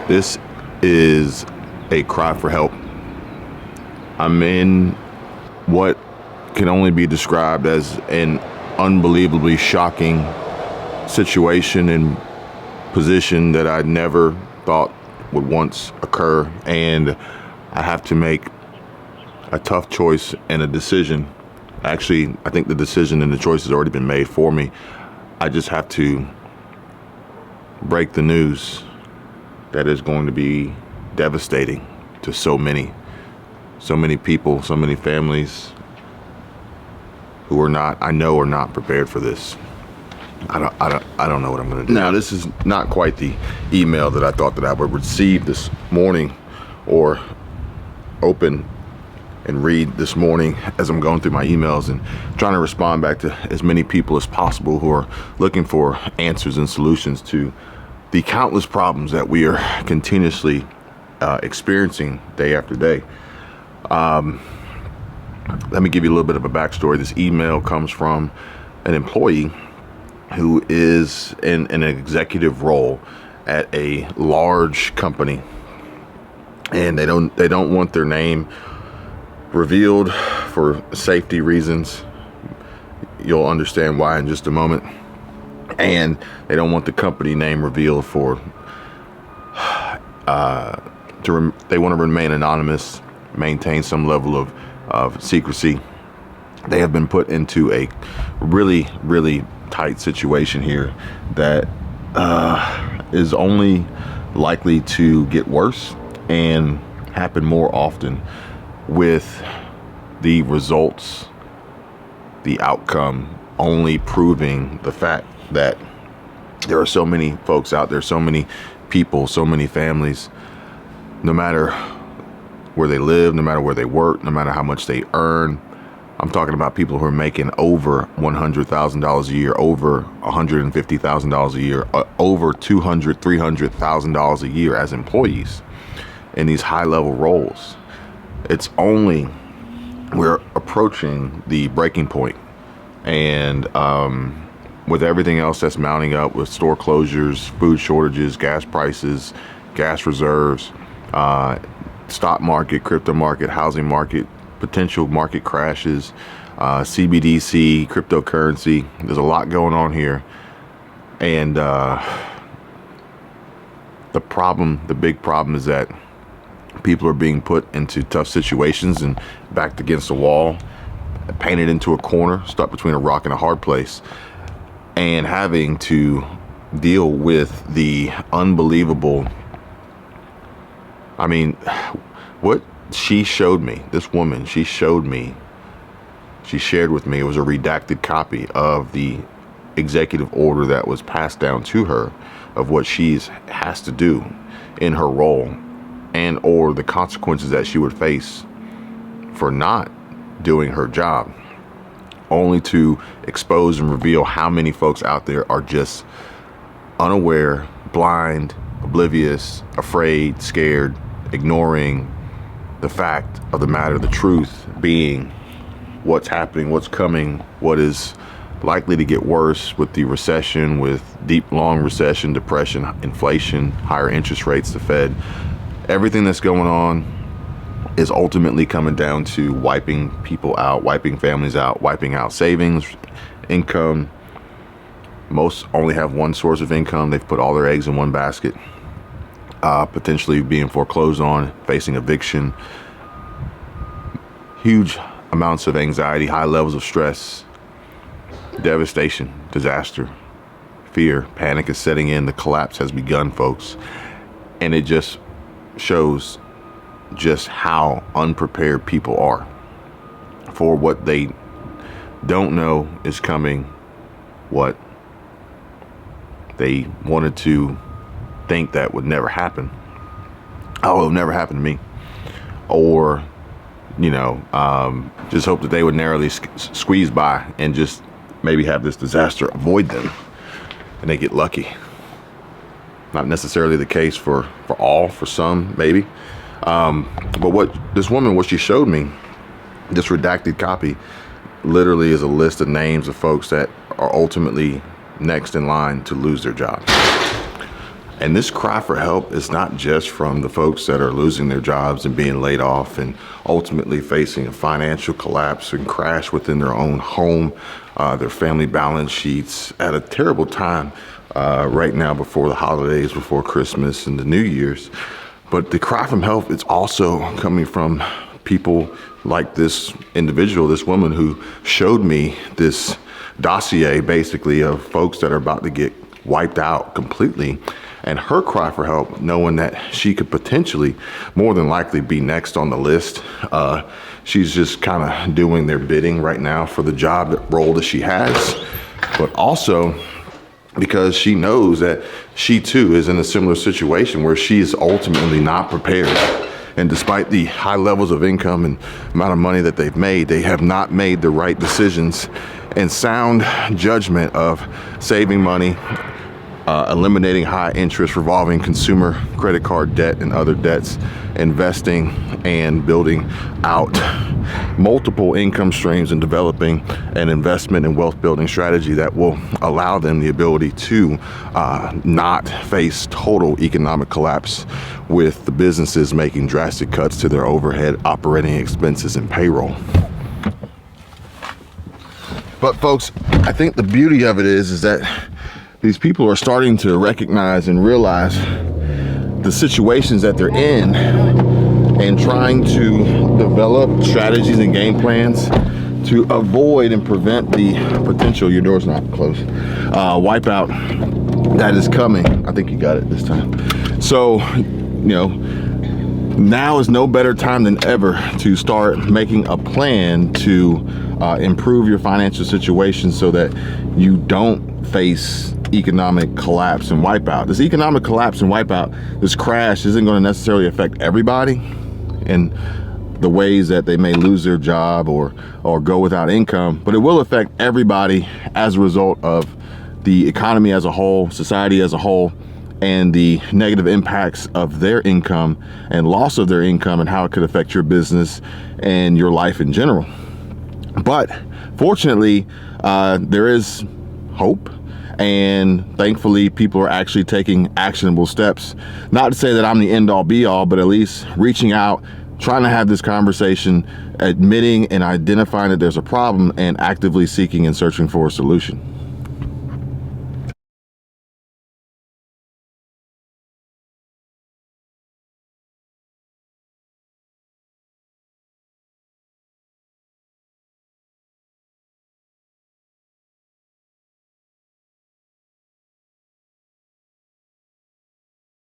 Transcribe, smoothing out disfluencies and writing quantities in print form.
This is a cry for help. I'm in what can only be described as an unbelievably shocking situation and position that I never thought would once occur. And I have to make a tough choice and a decision. Actually, I think the decision and the choice has already been made for me. I just have to break the news that is going to be devastating to so many people, so many families who are not prepared for this. I don't know what I'm going to do. Now, this is not quite the email that I thought that I would receive this morning or open and read this morning as I'm going through my emails and trying to respond back to as many people as possible who are looking for answers and solutions to the countless problems that we are continuously experiencing day after day. Let me give you a little bit of a backstory. This email comes from an employee who is in an executive role at a large company, and they don't want their name revealed for safety reasons. You'll understand why in just a moment. And they don't want the company name revealed for they want to remain anonymous, maintain some level of secrecy. They have been put into a really, really tight situation here that is only likely to get worse and happen more often, with the results, the outcome only proving the fact that there are so many folks out there, so many people, so many families, no matter where they live, no matter where they work, no matter how much they earn. I'm talking about people who are making over $100,000 a year, over $150,000 a year, over $200,000, $300,000 a year as employees in these high-level roles. We're approaching the breaking point, and with everything else that's mounting up, with store closures, food shortages, gas prices, gas reserves, stock market, crypto market, housing market, potential market crashes, CBDC, cryptocurrency. There's a lot going on here, and the big problem is that people are being put into tough situations and backed against a wall, painted into a corner, stuck between a rock and a hard place, and having to deal with the unbelievable. I mean, what she showed me, this woman, she shared with me, it was a redacted copy of the executive order that was passed down to her of what she has to do in her role, and or the consequences that she would face for not doing her job, only to expose and reveal how many folks out there are just unaware, blind, oblivious, afraid, scared, ignoring the fact of the matter, the truth being what's happening, what's coming, what is likely to get worse with the recession, with deep, long recession, depression, inflation, higher interest rates, the Fed. Everything that's going on is ultimately coming down to wiping people out, wiping families out, wiping out savings, income. Most only have one source of income. They've put all their eggs in one basket, potentially being foreclosed on, facing eviction, huge amounts of anxiety, high levels of stress, devastation, disaster, fear, panic is setting in. The collapse has begun, folks. And it just shows just how unprepared people are for what they don't know is coming, what they wanted to think that would never happen. Oh, it'll never happen to me. Or, just hope that they would narrowly squeeze by and just maybe have this disaster avoid them, and they get lucky. Not necessarily the case for all, for some, maybe. But what she showed me, this redacted copy, literally is a list of names of folks that are ultimately next in line to lose their job. And this cry for help is not just from the folks that are losing their jobs and being laid off and ultimately facing a financial collapse and crash within their own home, their family balance sheets at a terrible time right now before the holidays, before Christmas and the New Year's. But the cry from help is also coming from people like this individual, this woman who showed me this dossier basically of folks that are about to get wiped out completely. And her cry for help, knowing that she could potentially, more than likely, be next on the list. She's just kind of doing their bidding right now for the job role that she has, but also because she knows that she too is in a similar situation where she is ultimately not prepared. And despite the high levels of income and amount of money that they've made, they have not made the right decisions and sound judgment of saving money, eliminating high interest revolving consumer credit card debt and other debts, investing and building out multiple income streams and developing an investment and wealth building strategy that will allow them the ability to not face total economic collapse with the businesses making drastic cuts to their overhead operating expenses and payroll. But folks, I think the beauty of it is that these people are starting to recognize and realize the situations that they're in and trying to develop strategies and game plans to avoid and prevent the potential, your door's not closed, wipeout that is coming. I think you got it this time. So, now is no better time than ever to start making a plan to improve your financial situation so that you don't face economic collapse and wipeout. This economic collapse and wipeout, this crash isn't going to necessarily affect everybody in the ways that they may lose their job or go without income, but it will affect everybody as a result of the economy as a whole, society as a whole, and the negative impacts of their income and loss of their income and how it could affect your business and your life in general. But fortunately, there is hope. And thankfully, people are actually taking actionable steps. Not to say that I'm the end all be all, but at least reaching out, trying to have this conversation, admitting and identifying that there's a problem and actively seeking and searching for a solution.